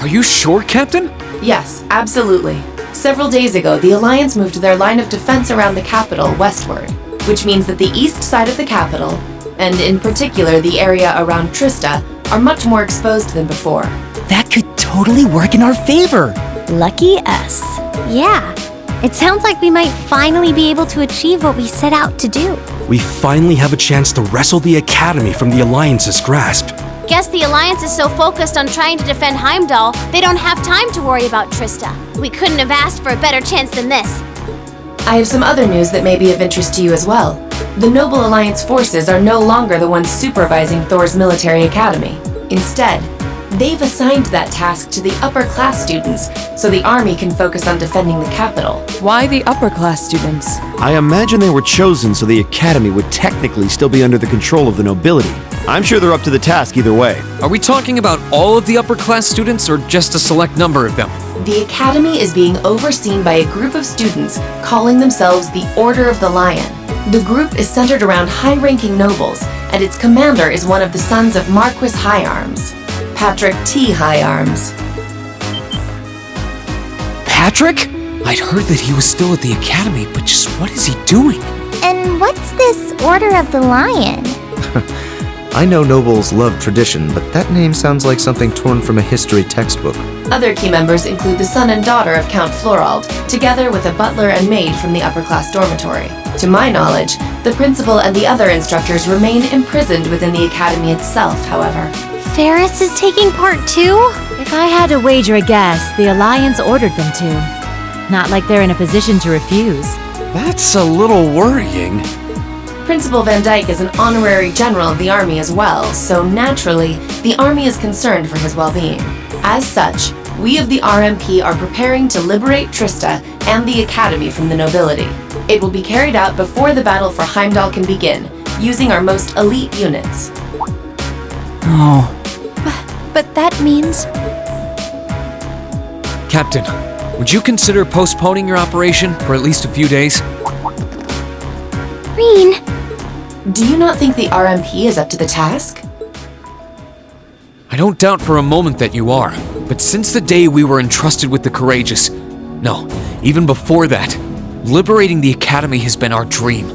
Are you sure, Captain? Yes, absolutely. Several days ago, the Alliance moved their line of defense around the capital westward, which means that the east side of the capital, and in particular the area around Trista, are much more exposed than before. That could totally work in our favor. Lucky us. Yeah. It sounds like we might finally be able to achieve what we set out to do. We finally have a chance to wrestle the Academy from the Alliance's grasp. Guess the Alliance is so focused on trying to defend Heimdall, they don't have time to worry about Trista. We couldn't have asked for a better chance than this. I have some other news that may be of interest to you as well. The Noble Alliance forces are no longer the ones supervising Thors military academy. Instead, they've assigned that task to the upper-class students, so the army can focus on defending the capital. Why the upper-class students? I imagine they were chosen so the Academy would technically still be under the control of the nobility. I'm sure they're up to the task either way. Are we talking about all of the upper-class students or just a select number of them? The Academy is being overseen by a group of students calling themselves the Order of the Lion. The group is centered around high-ranking nobles, and its commander is one of the sons of Marquis Higharms, Patrick T. Higharms. Patrick? I'd heard that he was still at the Academy, but just what is he doing? And what's this Order of the Lion? I know nobles love tradition, but that name sounds like something torn from a history textbook. Other key members include the son and daughter of Count Florald, together with a butler and maid from the upper-class dormitory. To my knowledge, the principal and the other instructors remain imprisoned within the academy itself, however. Ferris is taking part too? If I had to wager a guess, the Alliance ordered them to. Not like they're in a position to refuse. That's a little worrying. Principal Van Dyke is an honorary general of the army as well, so naturally, the army is concerned for his well-being. As such, we of the RMP are preparing to liberate Trista and the Academy from the nobility. It will be carried out before the battle for Heimdall can begin, using our most elite units. Oh. But that means... Captain, would you consider postponing your operation for at least a few days? Reen, Do you not think the RMP is up to the task? I don't doubt for a moment that you are, but since the day we were entrusted with the Courageous, no, even before that, liberating the Academy has been our dream.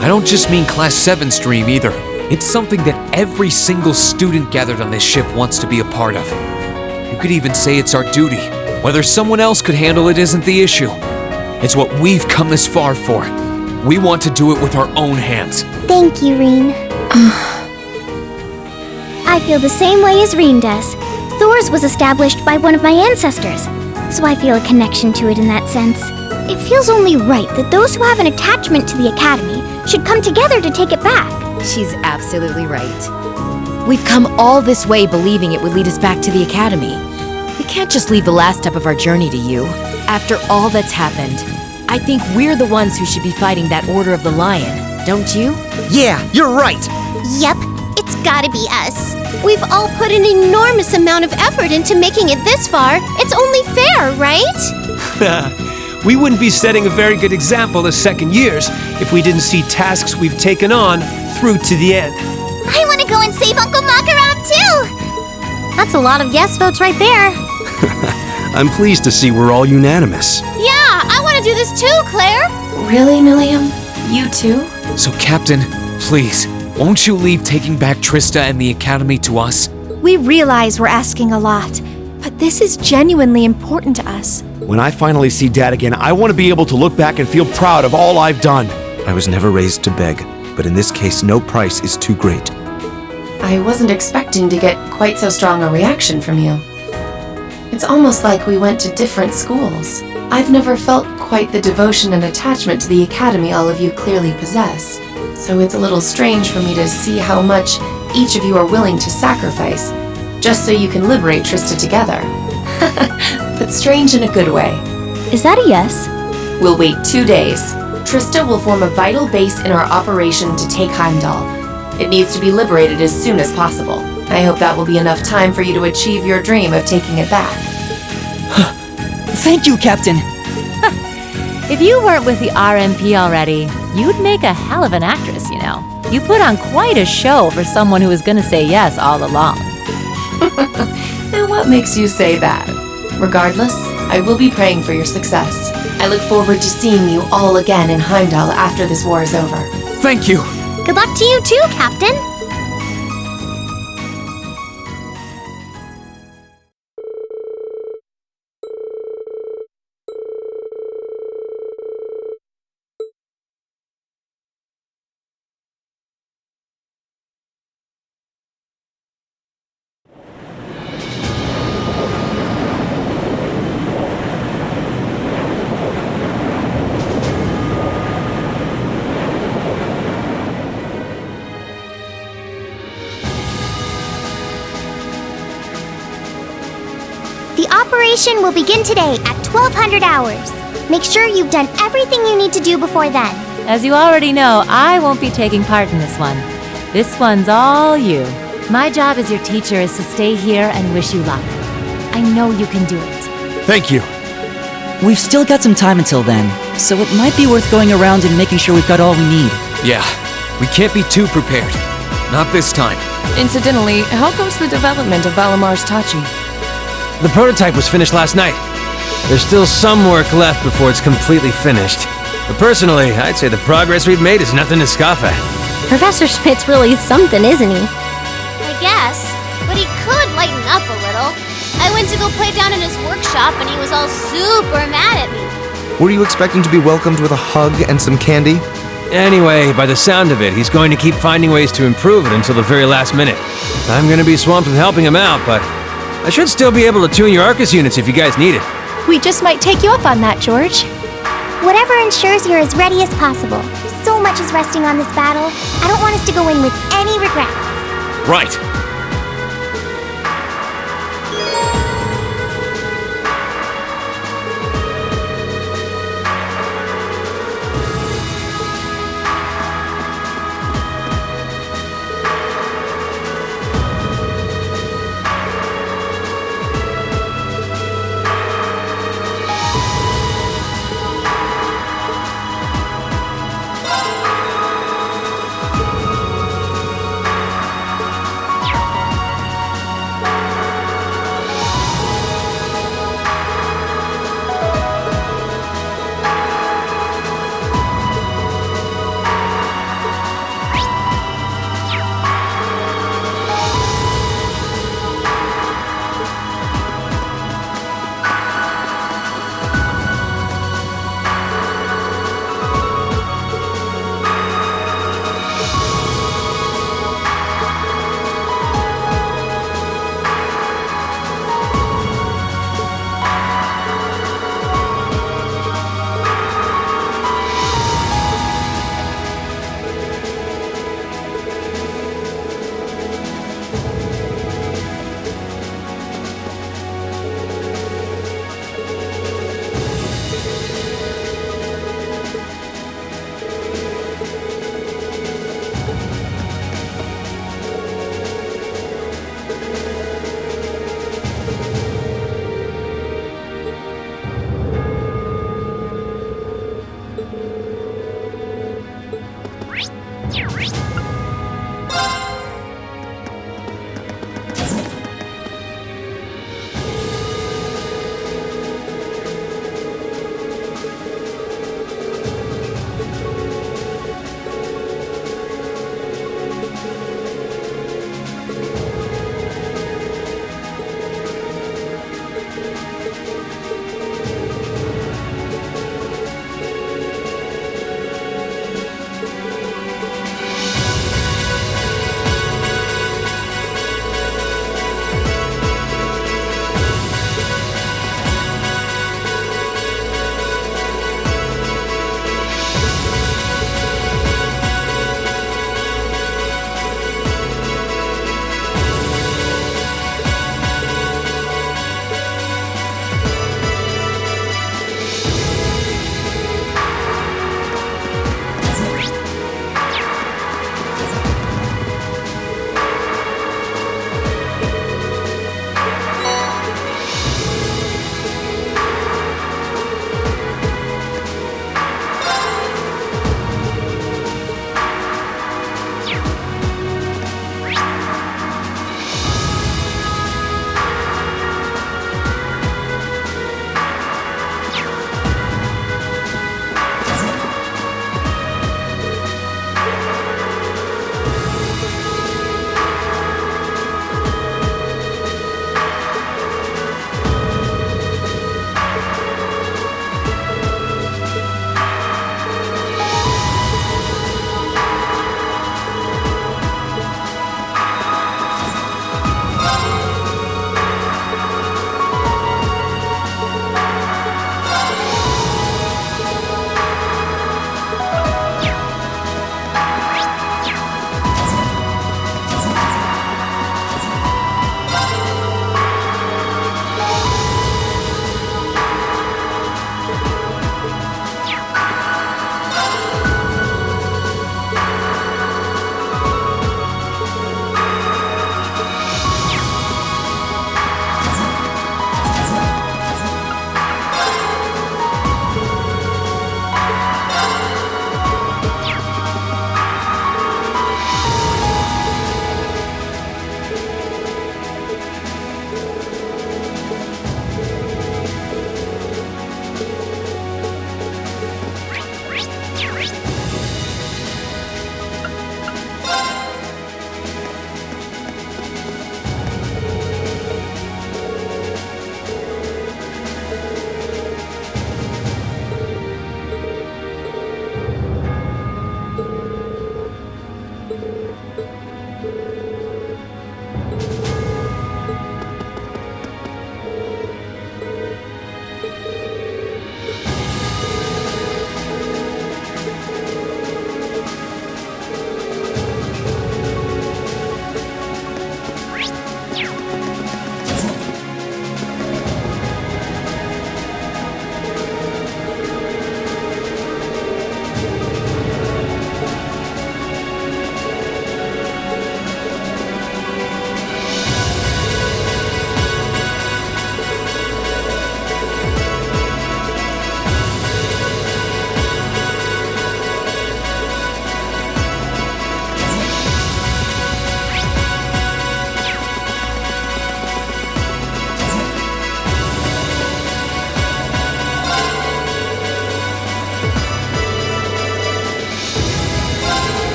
I don't just mean Class 7's dream either. It's something that every single student gathered on this ship wants to be a part of. You could even say it's our duty. Whether someone else could handle it isn't the issue. It's what we've come this far for. We want to do it with our own hands. thank you, Reen. I feel the same way as Reen does. Thors was established by one of my ancestors, so I feel a connection to it in that sense. It feels only right that those who have an attachment to the Academy should come together to take it back. She's absolutely right. We've come all this way believing it would lead us back to the Academy. We can't just leave the last step of our journey to you. After all that's happened, I think we're the ones who should be fighting that Order of the Lion, don't you? Yeah, you're right. Yep, it's gotta be us. We've all put an enormous amount of effort into making it this far. It's only fair, right? We wouldn't be setting a very good example as second years if we didn't see tasks we've taken on through to the end. I want to go and save Uncle Makarov too! That's a lot of yes votes right there. I'm pleased to see we're all unanimous. Yeah, I want to do this too, Claire! Really, Milliam? You too? So, Captain, please, won't you leave taking back Trista and the Academy to us? We realize we're asking a lot, but this is genuinely important to us. When I finally see Dad again, I want to be able to look back and feel proud of all I've done. I was never raised to beg, but in this case, no price is too great. I wasn't expecting to get quite so strong a reaction from you. It's almost like we went to different schools. I've never felt quite the devotion and attachment to the Academy all of you clearly possess. So it's a little strange for me to see how much each of you are willing to sacrifice, just so you can liberate Trista together. But strange in a good way. Is that a yes? We'll wait 2 days. Trista will form a vital base in our operation to take Heimdall. It needs to be liberated as soon as possible. I hope that will be enough time for you to achieve your dream of taking it back. Thank you, Captain. If you weren't with the RMP already, you'd make a hell of an actress, you know. You put on quite a show for someone who was gonna say yes all along. Now what makes you say that? Regardless, I will be praying for your success. I look forward to seeing you all again in Heimdall after this war is over. Thank you! Good luck to you too, Captain. The operation will begin today at 1200 hours. Make sure you've done everything you need to do before then. As you already know, I won't be taking part in this one. This one's all you. My job as your teacher is to stay here and wish you luck. I know you can do it. Thank you. We've still got some time until then, so it might be worth going around and making sure we've got all we need. Yeah, we can't be too prepared. Not this time. Incidentally, how goes the development of Valamar's Tachi? The prototype was finished last night. There's still some work left before it's completely finished. But personally, I'd say the progress we've made is nothing to scoff at. Professor Schmidt's really something, isn't he? I guess, but he could lighten up a little. I went to go play down in his workshop and he was all super mad at me. Were you expecting to be welcomed with a hug and some candy? Anyway, by the sound of it, he's going to keep finding ways to improve it until the very last minute. I'm going to be swamped with helping him out, but I should still be able to tune your Arcus units if you guys need it. We just might take you up on that, George. Whatever ensures you're as ready as possible. So much is resting on this battle. I don't want us to go in with any regrets. Right.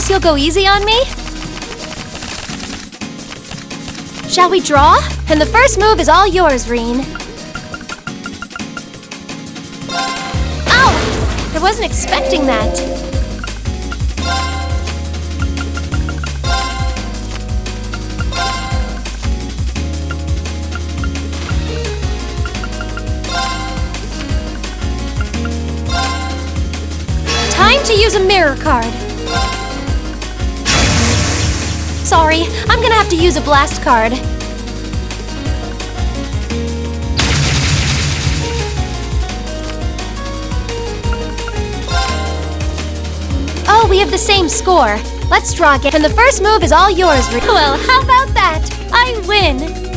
Promise you'll go easy on me? Shall we draw? And the first move is all yours, Reen. Ow! I wasn't expecting that. Time to use a mirror card. Sorry, I'm gonna have to use a blast card. Oh, we have the same score. Let's draw again. And the first move is all yours, Reen. Well, how about that? I win!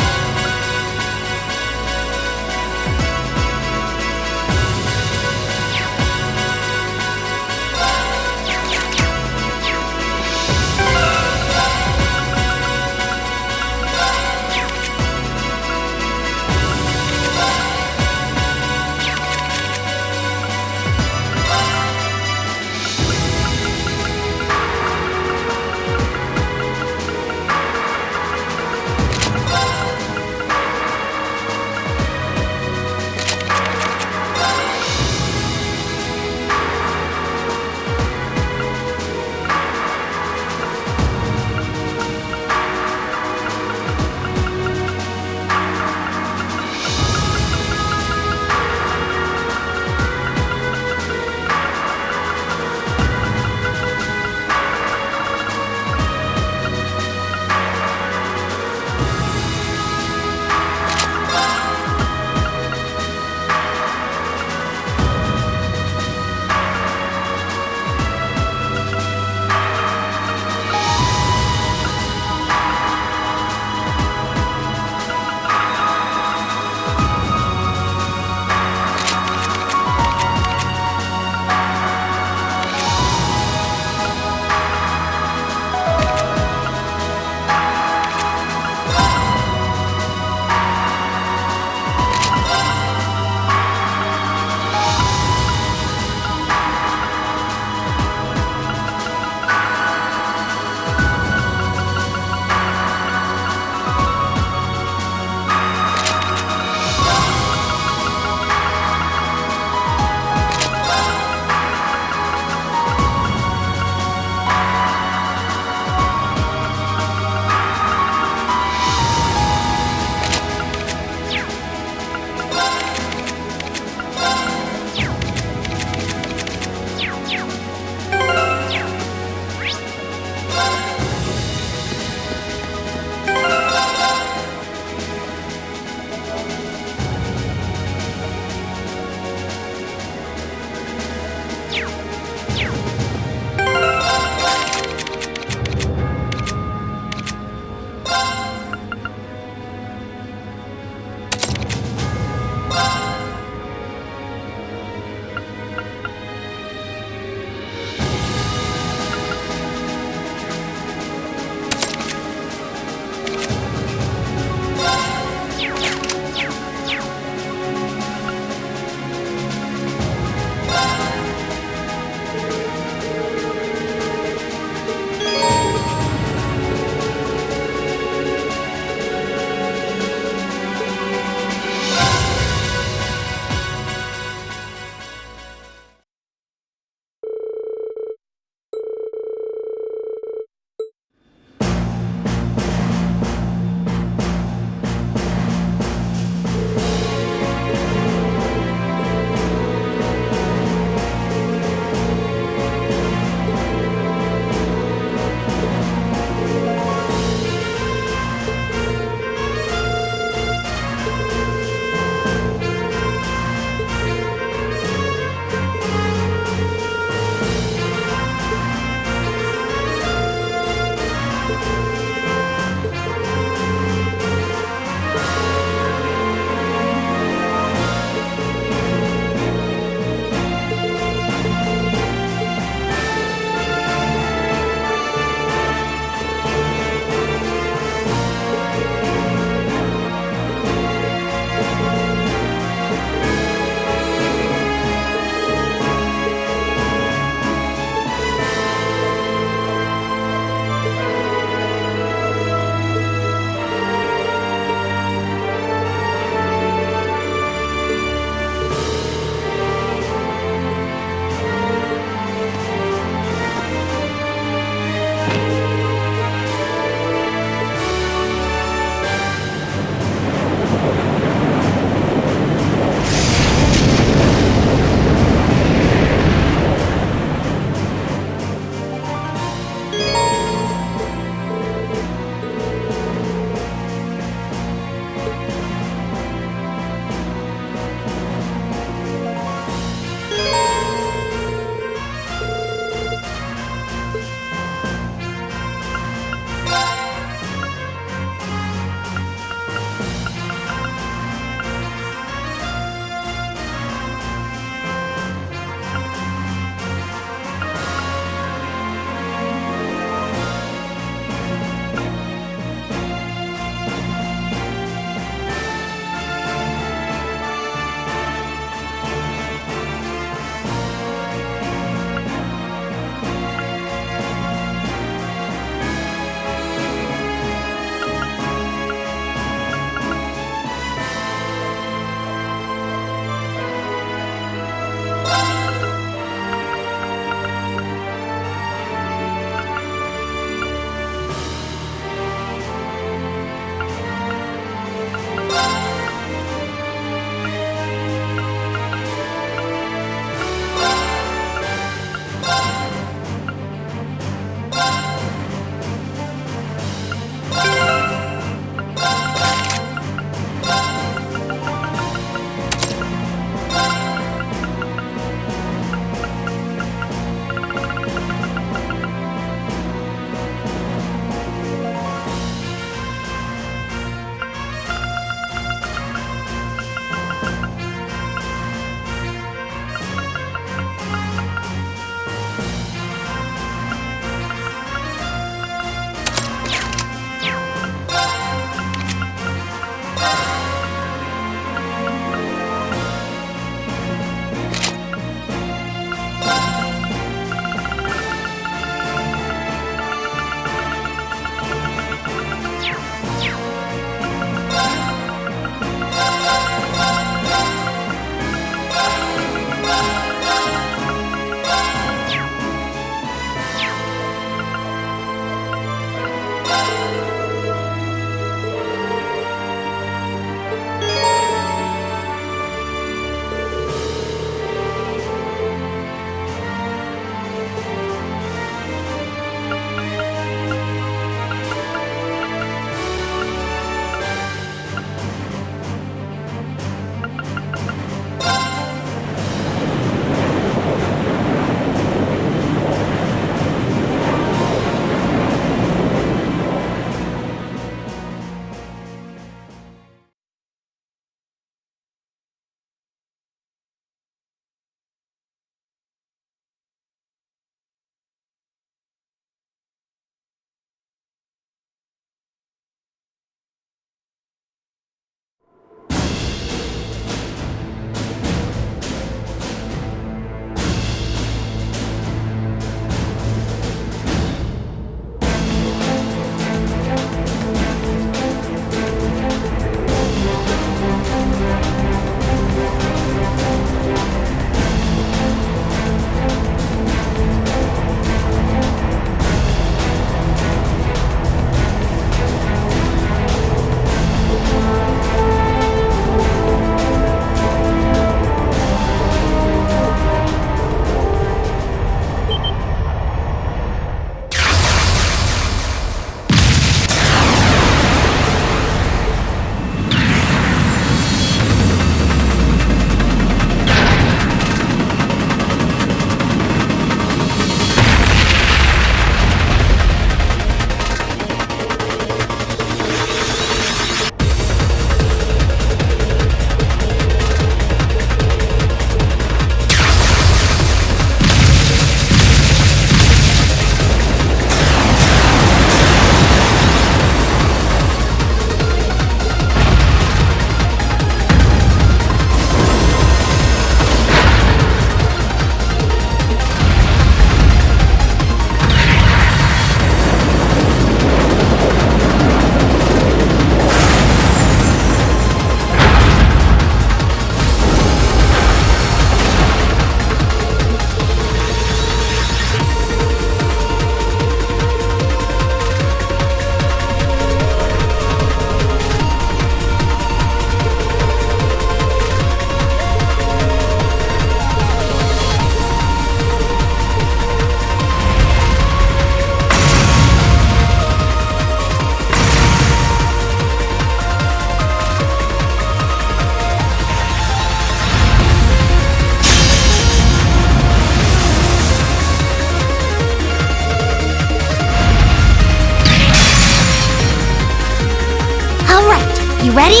ready?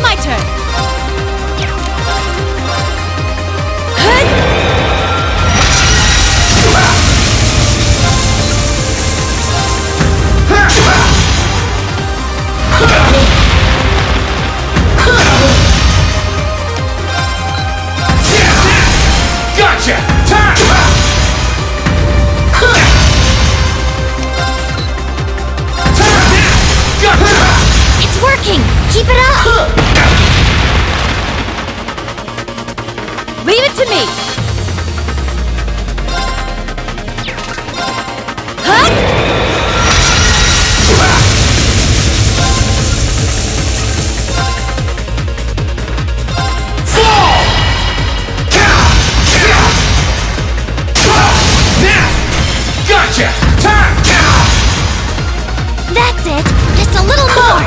My turn. Gotcha! It's working! Keep it up! Leave it to me. Gotcha! That's it! Just a little more!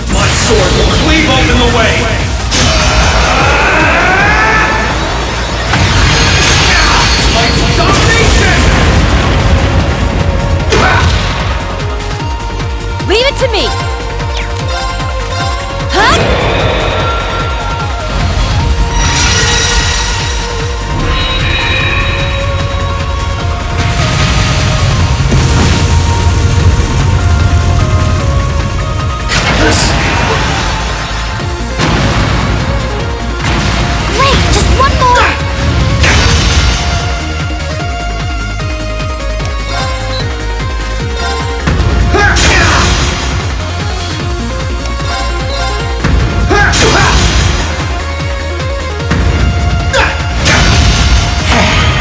My sword will cleave open the way! Like domination! Leave it to me. Great! Just one more!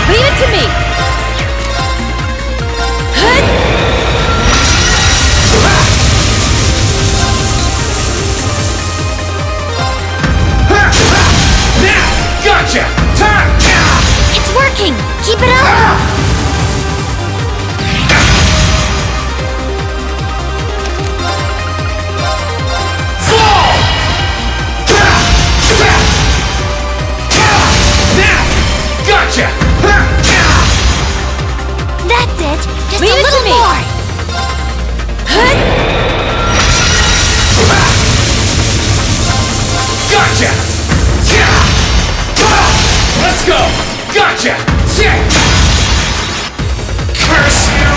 Leave it to me. Gotcha! It's working! Keep it up! Gotcha! That's it! Just Leave a it to little me. more! Gotcha! Let's go! Gotcha! Curse you!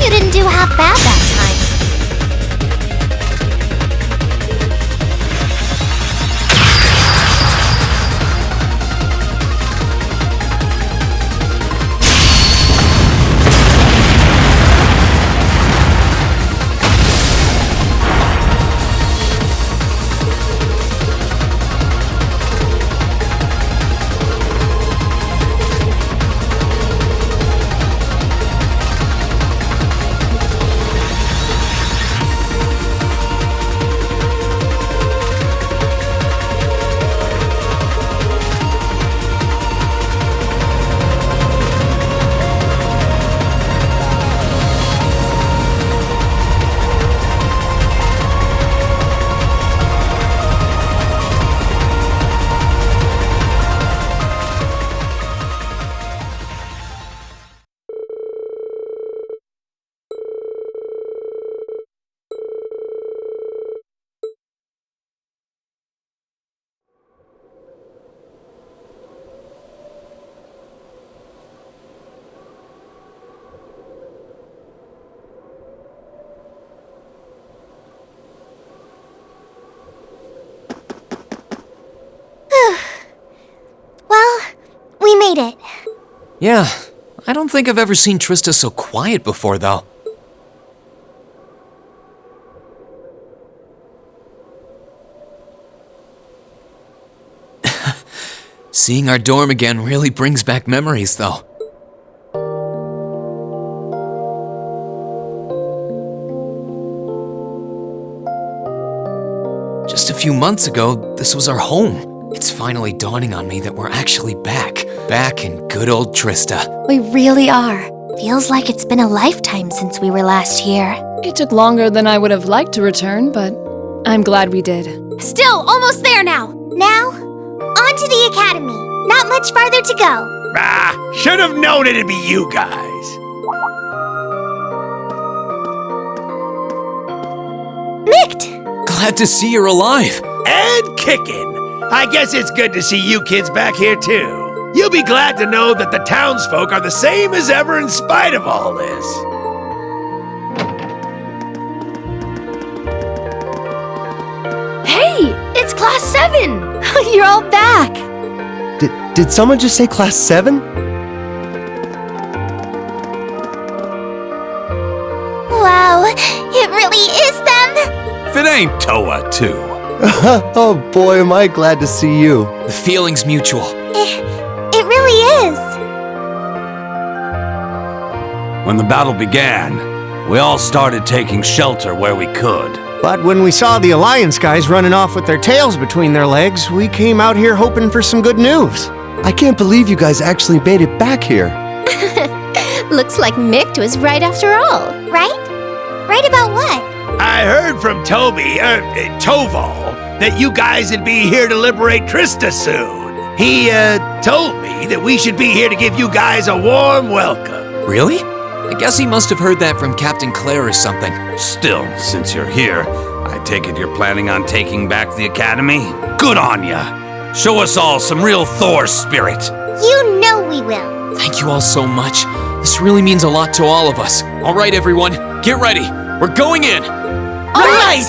You didn't do half bad that time. Well, we made it. Yeah, I don't think I've ever seen Trista so quiet before, though. Seeing our dorm again really brings back memories, though. few months ago, this was our home. It's finally dawning on me that we're actually back. Back in good old Trista. We really are. Feels like it's been a lifetime since we were last here. It took longer than I would have liked to return, but I'm glad we did. Still, almost there now. Now, on to the academy. Not much farther to go. Ah, should have known it'd be you guys. Micht! Glad to see you're alive. And kicking. I guess it's good to see you kids back here, too. You'll be glad to know that the townsfolk are the same as ever in spite of all this. Hey, it's Class 7! You're all back! Did someone just say Class 7? Wow, it really is them! If it ain't Toa, too. Oh boy, am I glad to see you. The feeling's mutual. It really is. When the battle began, we all started taking shelter where we could. But when we saw the Alliance guys running off with their tails between their legs, we came out here hoping for some good news. I can't believe you guys actually made it back here. Looks like Micht was right after all. Right? Right about what? I heard from Toval, that you guys would be here to liberate Trista soon. He, told me that we should be here to give you guys a warm welcome. Really? I guess he must have heard that from Captain Claire or something. Still, since you're here, I take it you're planning on taking back the Academy? Good on ya! Show us all some real Thors spirit. You know we will. Thank you all so much. This really means a lot to all of us. All right, everyone, get ready. We're going in. All right!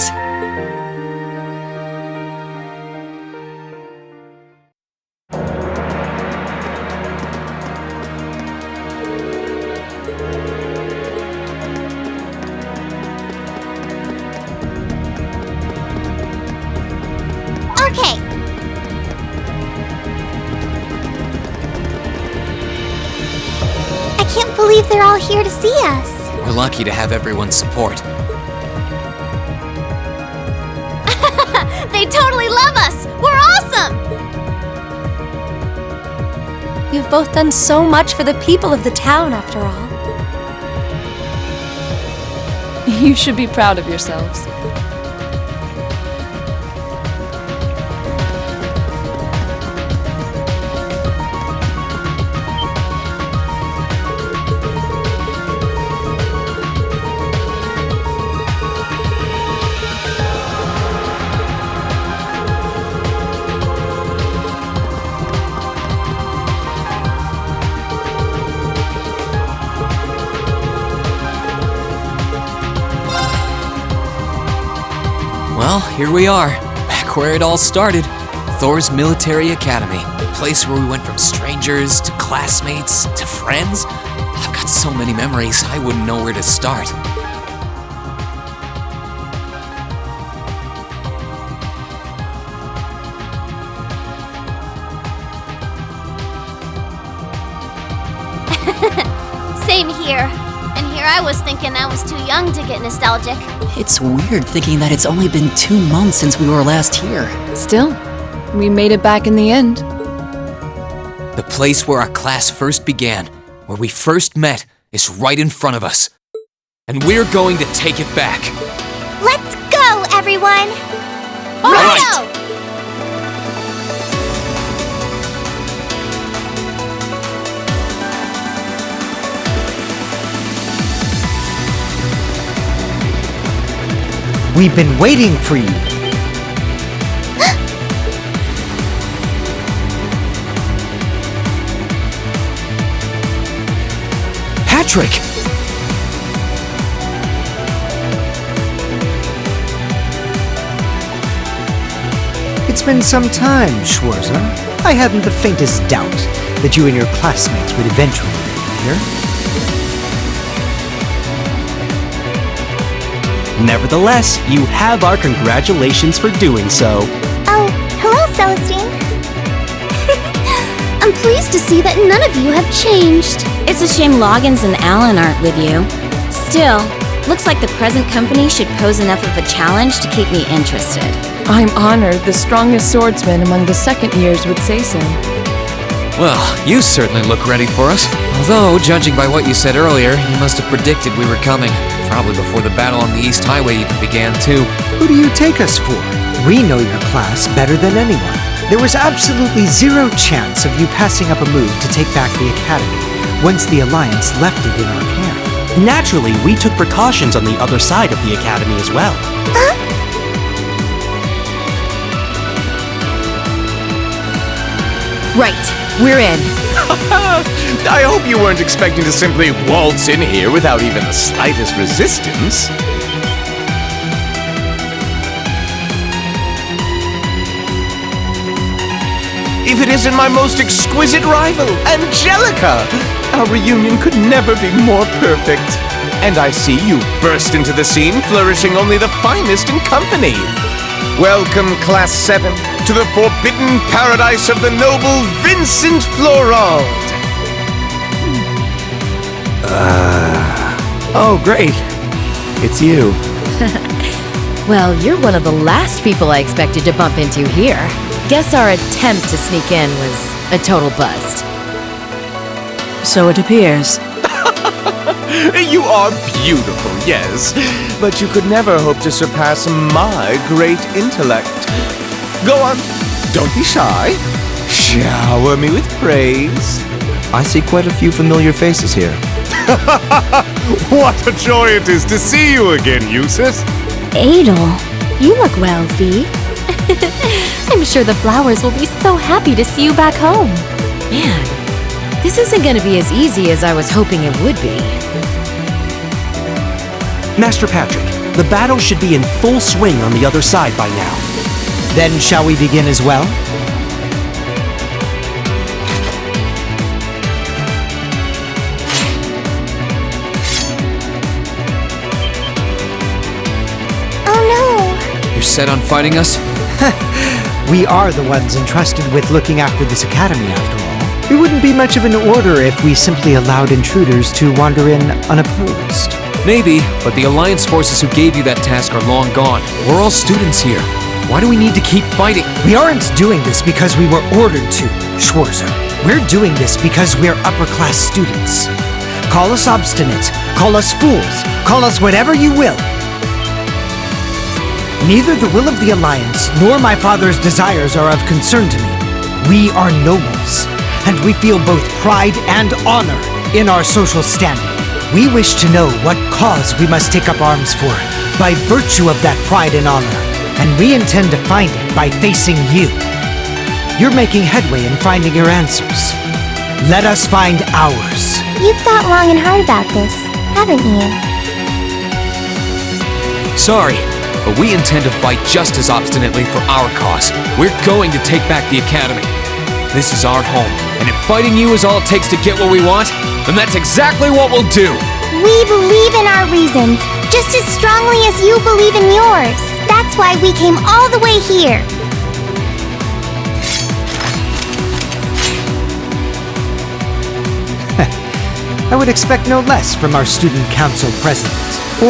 Okay. I can't believe they're all here to see us. We're lucky to have everyone's support. They totally love us! We're awesome! You've both done so much for the people of the town, after all. You should be proud of yourselves. Well, here we are, back where it all started. Thors Military Academy, the place where we went from strangers to classmates to friends. I've got so many memories, I wouldn't know where to start. Same here. And here I was thinking I was too young to get nostalgic. It's weird thinking that it's only been 2 months since we were last here. Still, we made it back in the end. The place where our class first began, where we first met, is right in front of us. And we're going to take it back. Let's go, everyone! All right. We've been waiting for you. Patrick! It's been some time, Schwarza. I hadn't the faintest doubt that you and your classmates would eventually be here. Nevertheless, you have our congratulations for doing so. Oh, hello, Celestine. I'm pleased to see that none of you have changed. It's a shame Loggins and Alan aren't with you. Still, looks like the present company should pose enough of a challenge to keep me interested. I'm honored the strongest swordsman among the second years would say so. Well, you certainly look ready for us. Although, judging by what you said earlier, you must have predicted we were coming. Probably before the battle on the East Highway even began, too. Who do you take us for? We know your class better than anyone. There was absolutely zero chance of you passing up a move to take back the Academy once the Alliance left it in our camp. Naturally, we took precautions on the other side of the Academy as well. Right, we're in. I hope you weren't expecting to simply waltz in here without even the slightest resistance. If it isn't my most exquisite rival, Angelica! Our reunion could never be more perfect. And I see you burst into the scene flourishing only the finest in company. Welcome, Class 7, to the forbidden paradise of the noble Vincent Florald. Oh, great. It's you. Well, you're one of the last people I expected to bump into here. Guess our attempt to sneak in was a total bust. So it appears. You are beautiful, yes, but you could never hope to surpass my great intellect. Go on, don't be shy. Shower me with praise. I see quite a few familiar faces here. What a joy it is to see you again, Eustace. Adel, you look well, Vi. I'm sure the flowers will be so happy to see you back home. Man, this isn't gonna be as easy as I was hoping it would be. Master Patrick, the battle should be in full swing on the other side by now. Then shall we begin as well? Oh You're set on fighting us? We are the ones entrusted with looking after this academy, after all. It wouldn't be much of an order if we simply allowed intruders to wander in unopposed. Maybe, but the Alliance forces who gave you that task are long gone. We're all students here. Why do we need to keep fighting? We aren't doing this because we were ordered to, Schwarzer. We're doing this because we're upper-class students. Call us obstinate, call us fools, call us whatever you will. Neither the will of the Alliance nor my father's desires are of concern to me. We are nobles, and we feel both pride and honor in our social standing. We wish to know what cause we must take up arms for, by virtue of that pride and honor, and we intend to find it by facing you. You're making headway in finding your answers. Let us find ours. You've thought long and hard about this, haven't you? Sorry, but we intend to fight just as obstinately for our cause. We're going to take back the Academy. This is our home, and if fighting you is all it takes to get what we want, then that's exactly what we'll do. We believe in our reasons, just as strongly as you believe in yours. That's why we came all the way here. I would expect no less from our student council president,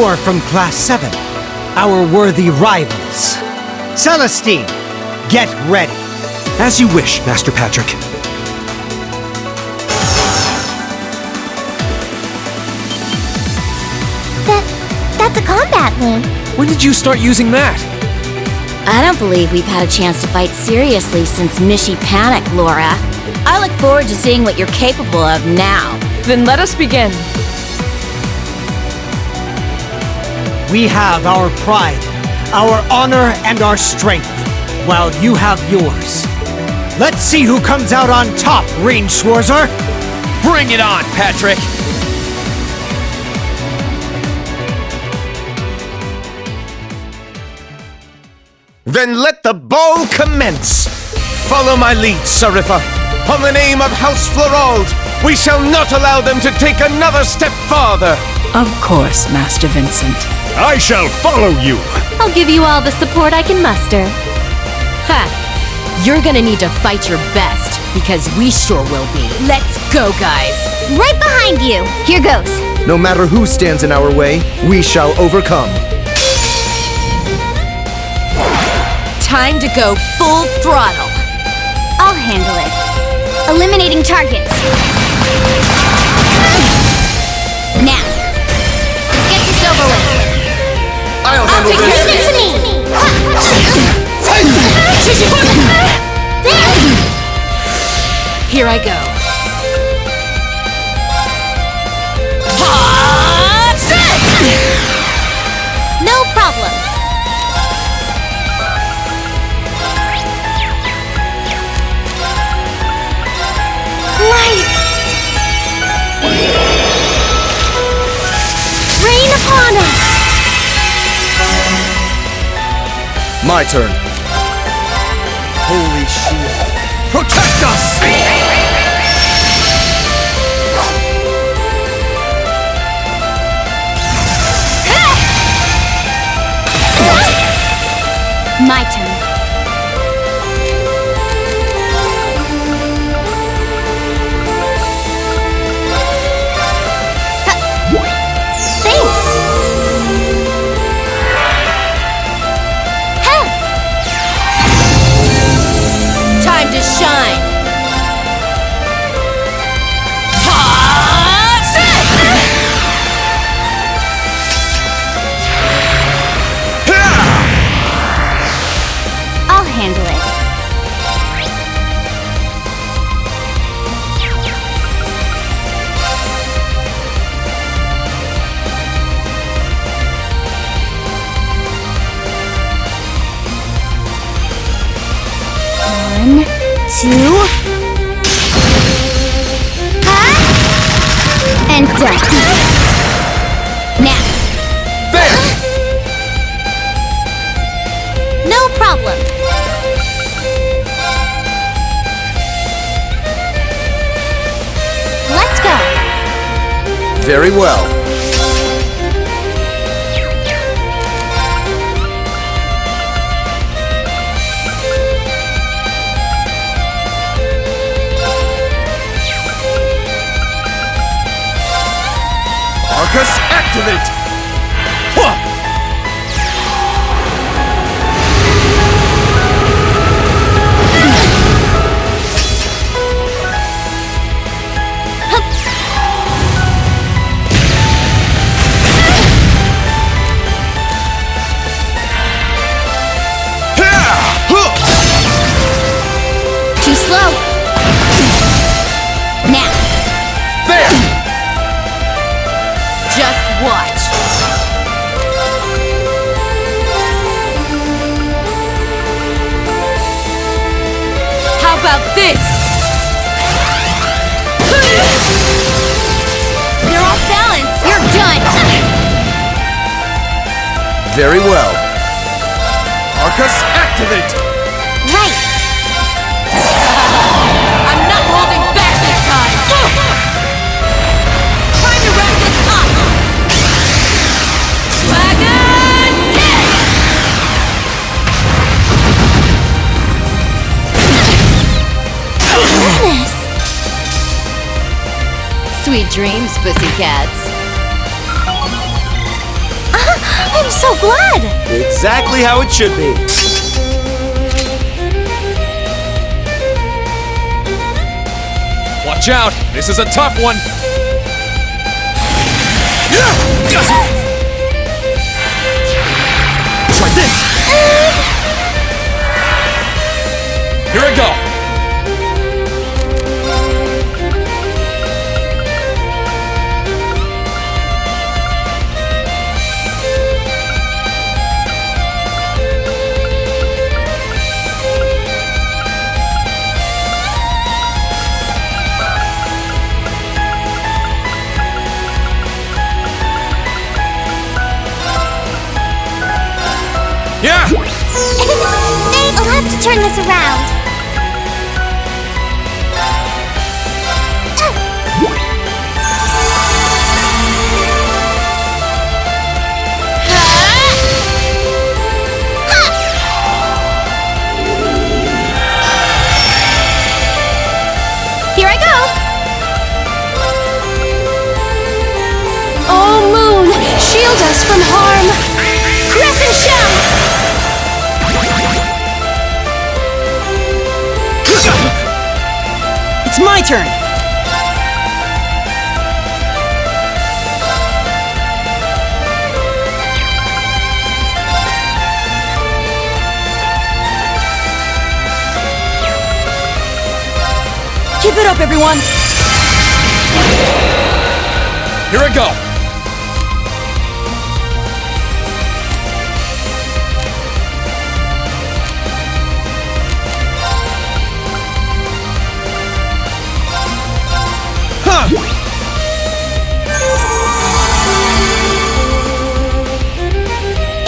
or from Class 7, our worthy rivals. Celestine, get ready. As you wish, Master Patrick. That's a combat link. When did you start using that? I don't believe we've had a chance to fight seriously since Mishy Panic, Laura. I look forward to seeing what you're capable of now. Then let us begin. We have our pride, our honor, and our strength, while you have yours. Let's see who comes out on top, Range Schwarzer! Bring it on, Patrick! Then let the ball commence! Follow my lead, Sariffa. On the name of House Florald, we shall not allow them to take another step farther! Of course, Master Vincent. I shall follow you! I'll give you all the support I can muster. Ha! You're gonna need to fight your best, because we sure will be. Let's go, guys! Right behind you. Here goes. No matter who stands in our way, we shall overcome. Time to go full throttle. I'll handle it. Eliminating targets. Now, let's get this over with. I'll handle take this. care of Here I go. No problem. Light! Rain upon us! My turn. Holy shield, protect us! My turn. Thanks. Time to shine. I'll handle it. One, two, and done. Now. No problem. Let's go. Very well. Arcus, activate! Too slow. Now. Just watch. How about this? You're off balance. You're done. Very well. Arcus, activate! Right. I'm not holding back this time. Time to wrap this up. Dragon kick! Goodness. Sweet dreams, pussycats. I'm so glad. Exactly how it should be. Watch out! This is a tough one! Try this! Here I go! Yeah! I'll have to turn this around. Here I go! Oh, Moon! Shield us from harm! Crescent Shell! It's my turn! Keep it up, everyone! Here I go!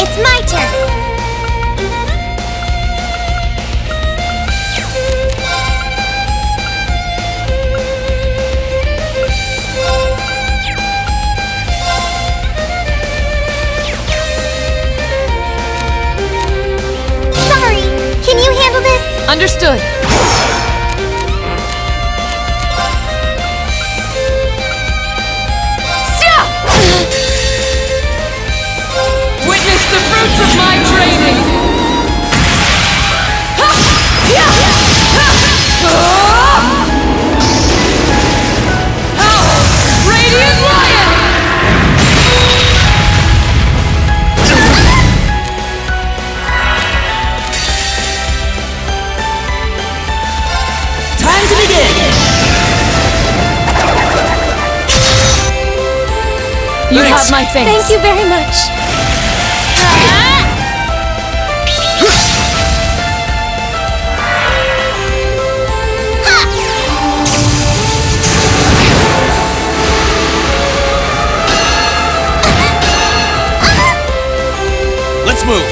It's my turn. Sorry, can you handle this? Understood. Witness the fruits of my training! Radiant Lion! Time to begin! You have my thanks. Thank you very much. Let's move!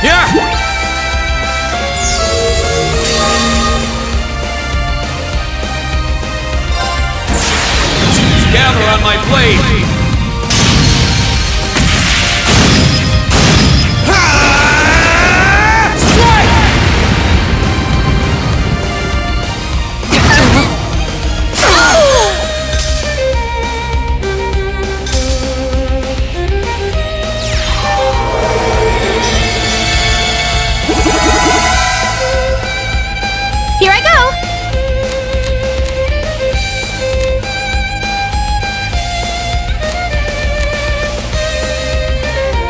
Yeah! Gather on my blade! Here I go!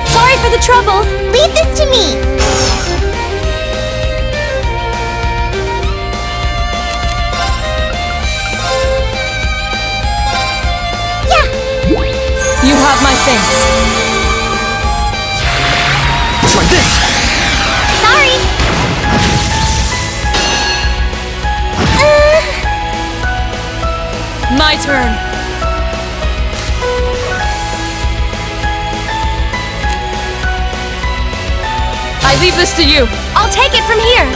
Sorry for the trouble. Leave this to me. You have my thanks. Try this! Sorry. My turn. I leave this to you. I'll take it from here.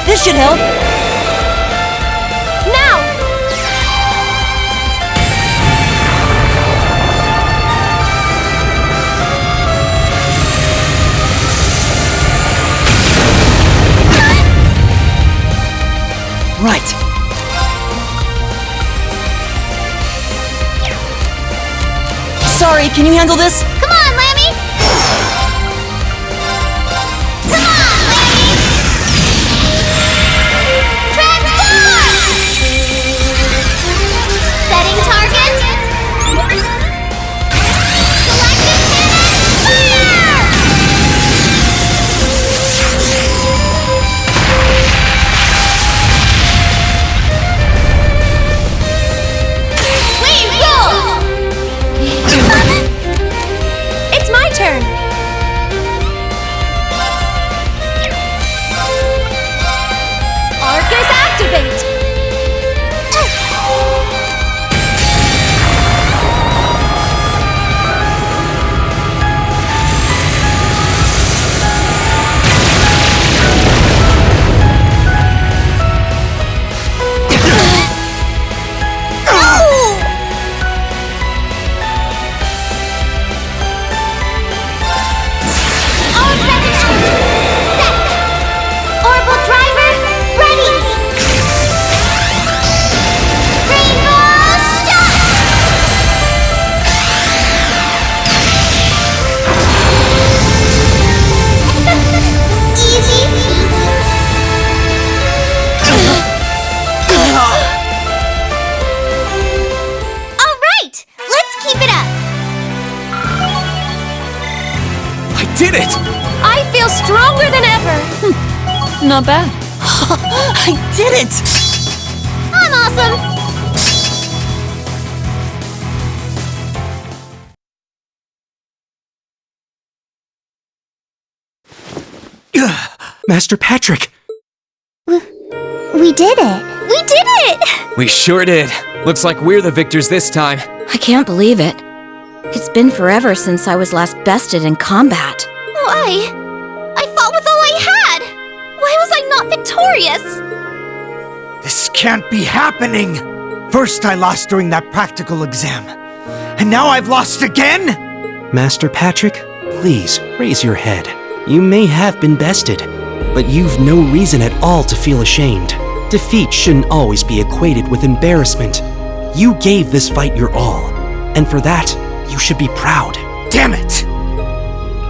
This should help! Now! Right! Sorry, can you handle this? Come on, Lammy. Come on, Lammy. Transform! Setting target. Selected cannon. Fire! We roll! it up! I did it! I feel stronger than ever! Not bad. I did it! I'm awesome! Master Patrick! We did it. We did it! We sure did. Looks like we're the victors this time. I can't believe it. It's been forever since I was last bested in combat. Why? I fought with all I had! Why was I not victorious? This can't be happening! First I lost during that practical exam. And now I've lost again? Master Patrick, please raise your head. You may have been bested, but you've no reason at all to feel ashamed. Defeat shouldn't always be equated with embarrassment. You gave this fight your all, and for that, you should be proud. Damn it!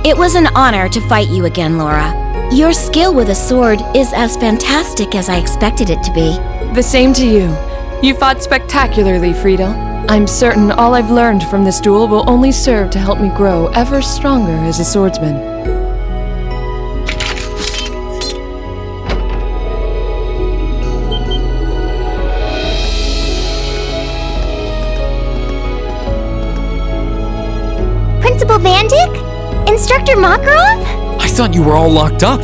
It was an honor to fight you again, Laura. Your skill with a sword is as fantastic as I expected it to be. The same to you. You fought spectacularly, Friedel. I'm certain all I've learned from this duel will only serve to help me grow ever stronger as a swordsman. Principal Vandyck? Instructor Makarov? I thought you were all locked up.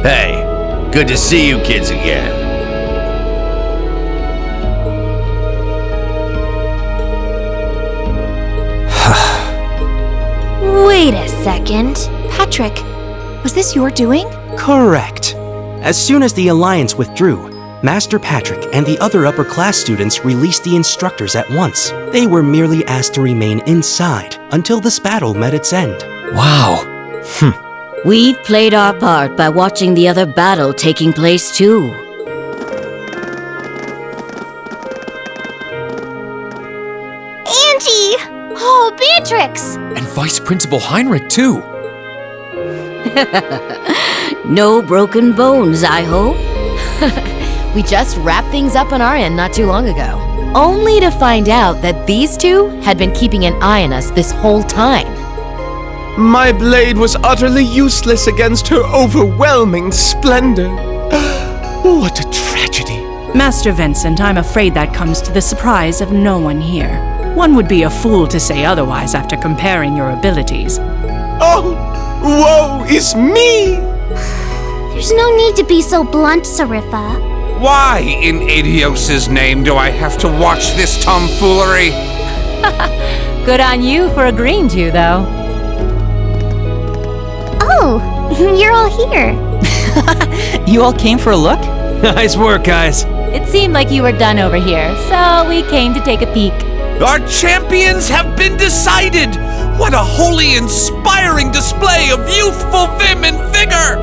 Hey, good to see you kids again. Wait a second. Patrick, was this your doing? Correct. As soon as the Alliance withdrew, Master Patrick and the other upper class students released the instructors at once. They were merely asked to remain inside until this battle met its end. Wow. We've played our part by watching the other battle taking place too. Angie! Oh, Beatrix! And Vice Principal Heinrich, too. No broken bones, I hope. We just wrapped things up on our end not too long ago. Only to find out that these two had been keeping an eye on us this whole time. My blade was utterly useless against her overwhelming splendor. What a tragedy. Master Vincent, I'm afraid that comes to the surprise of no one here. One would be a fool to say otherwise after comparing your abilities. Oh, woe is me! There's no need to be so blunt, Sarifa. Why, in Adios's name, do I have to watch this tomfoolery? Good on you for agreeing to, though. Oh, you're all here. You all came for a look? Nice work, guys. It seemed like you were done over here, so we came to take a peek. Our champions have been decided! What a wholly inspiring display of youthful vim and vigor!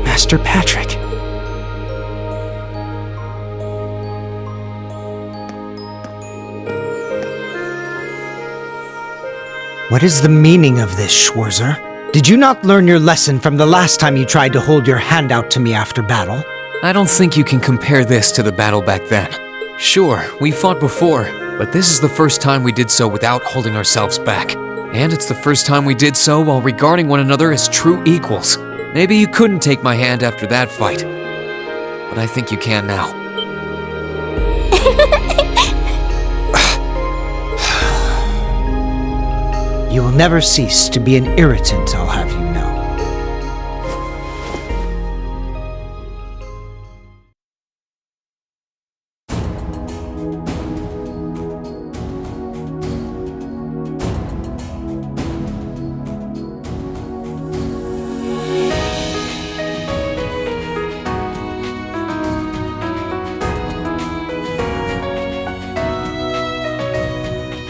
Master Patrick. What is the meaning of this, Schwarzer? Did you not learn your lesson from the last time you tried to hold your hand out to me after battle? I don't think you can compare this to the battle back then. Sure, we fought before, but this is the first time we did so without holding ourselves back. And it's the first time we did so while regarding one another as true equals. Maybe you couldn't take my hand after that fight, but I think you can now. You will never cease to be an irritant, I'll have you know.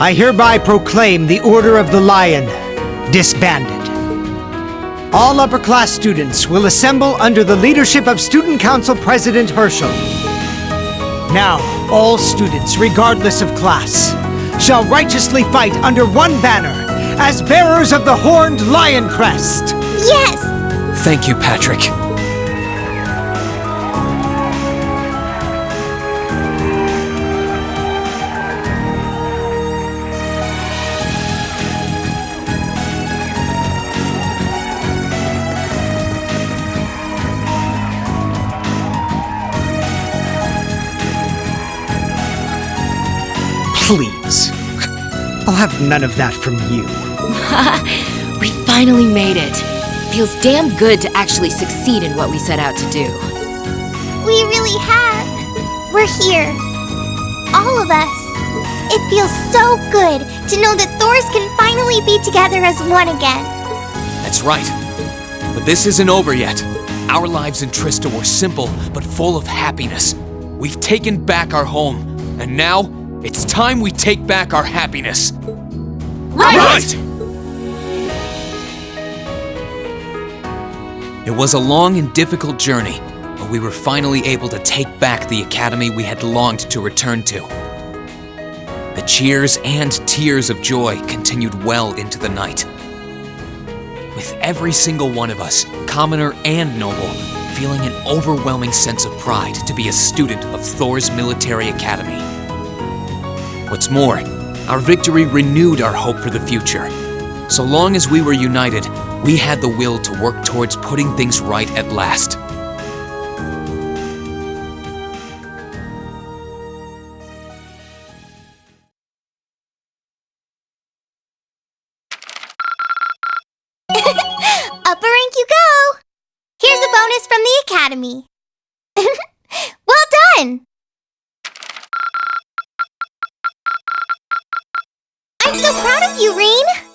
I hereby proclaim the Order of the Lion disbanded. All upper-class students will assemble under the leadership of Student Council President Herschel. Now, all students, regardless of class, shall righteously fight under one banner as bearers of the horned lion crest. Yes! Thank you, Patrick. Please. I'll have none of that from you. We finally made it. Feels damn good to actually succeed in what we set out to do. We really have. We're here. All of us. It feels so good to know that Thors can finally be together as one again. That's right. But this isn't over yet. Our lives in Trista were simple, but full of happiness. We've taken back our home, and now it's time we take back our happiness. Right! It was a long and difficult journey, but we were finally able to take back the academy we had longed to return to. The cheers and tears of joy continued well into the night. With every single one of us, commoner and noble, feeling an overwhelming sense of pride to be a student of Thors Military Academy. What's more, our victory renewed our hope for the future. So long as we were united, we had the will to work towards putting things right at last. Upper rank you go! Here's a bonus from the Academy. Well done! I'm so proud of you, Reen!